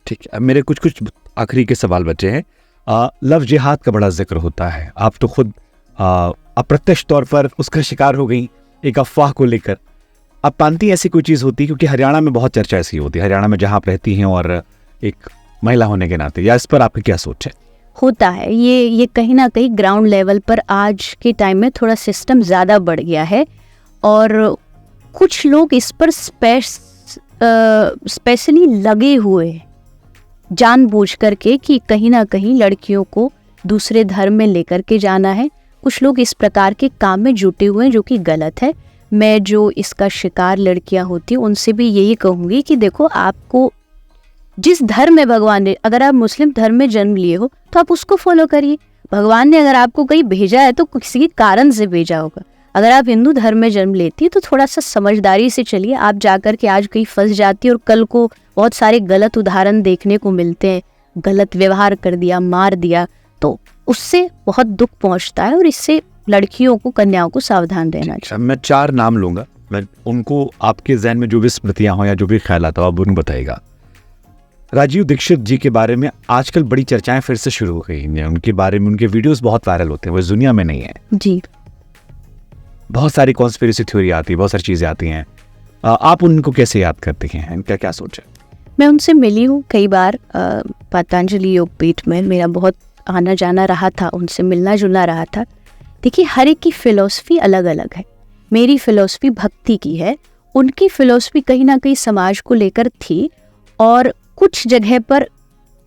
ठीक है, अब मेरे कुछ कुछ आखिरी के सवाल बचे हैं। लव जिहाद का बड़ा जिक्र होता है, आप तो खुद अप्रत्यक्ष तौर पर उसका शिकार हो गई एक अफवाह को लेकर। आप मानती ऐसी कोई चीज़ होती है? क्योंकि हरियाणा में बहुत चर्चा ऐसी होती है, हरियाणा में जहाँ आप रहती हैं और एक महिला होने के नाते, या इस पर आपकी क्या सोच है? होता है ये कहीं ना कहीं ग्राउंड लेवल पर आज के टाइम में थोड़ा सिस्टम ज़्यादा बढ़ गया है और कुछ लोग इस पर स्पेशली लगे हुए हैं जानबूझ करके कि कहीं ना कहीं लड़कियों को दूसरे धर्म में लेकर के जाना है। कुछ लोग इस प्रकार के काम में जुटे हुए हैं जो कि गलत है। मैं जो इसका शिकार लड़कियां होती हैं उनसे भी यही कहूँगी कि देखो, आपको जिस धर्म में भगवान ने, अगर आप मुस्लिम धर्म में जन्म लिए हो तो आप उसको फॉलो करिए। भगवान ने अगर आपको कहीं भेजा है तो किसी कारण से भेजा होगा। अगर आप हिंदू धर्म में जन्म लेती है तो थोड़ा सा समझदारी से चलिए। आप जाकर के आज कहीं फंस जाती है और कल को बहुत सारे गलत उदाहरण देखने को मिलते हैं, गलत व्यवहार कर दिया, मार दिया, तो उससे बहुत दुख पहुंचता है और इससे लड़कियों को, कन्याओं को सावधान रहना चाहिए। मैं 4 नाम लूंगा, मैं उनको आपके जहन में जो भी स्मृतियां हो या जो भी ख्याल आता हो आप उनको बताइएगा। राजीव दीक्षित जी के बारे में आजकल बड़ी चर्चाएं फिर से शुरू हो गई हैं, उनके बारे में उनके वीडियोस बहुत वायरल होते हैं, वो इस दुनिया में नहीं है जी। बहुत सारी कॉन्स्पिरेसी थ्योरी आती है, बहुत सारी चीजें आती हैं, आप उनको कैसे याद करते हैं, इनका क्या सोच है? मैं उनसे मिली हूँ कई बार, पतंजलि योगपीठ में मेरा बहुत आना जाना रहा था, उनसे मिलना जुलना रहा था। देखिए, हर एक की फिलॉसफी अलग अलग है। मेरी फिलॉसफी भक्ति की है, उनकी फिलॉसफी कहीं ना कहीं समाज को लेकर थी और कुछ जगह पर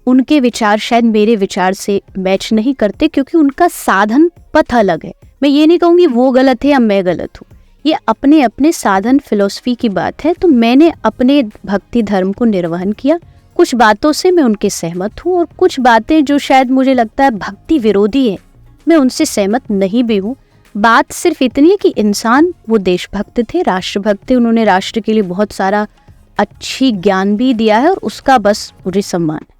उनके विचार शायद मेरे विचार से मैच नहीं करते क्योंकि उनका साधन पथ अलग है। मैं ये नहीं कहूँगी वो गलत है या मैं गलत हूँ, ये अपने अपने साधन फिलॉसफी की बात है। तो मैंने अपने भक्ति धर्म को निर्वहन किया। कुछ बातों से मैं उनके सहमत हूँ और कुछ बातें जो शायद मुझे लगता है भक्ति विरोधी है, मैं उनसे सहमत नहीं भी हूँ। बात सिर्फ इतनी है कि इंसान वो देशभक्त थे, राष्ट्रभक्त थे, उन्होंने राष्ट्र के लिए बहुत सारा अच्छी ज्ञान भी दिया है और उसका बस मुझे सम्मान है।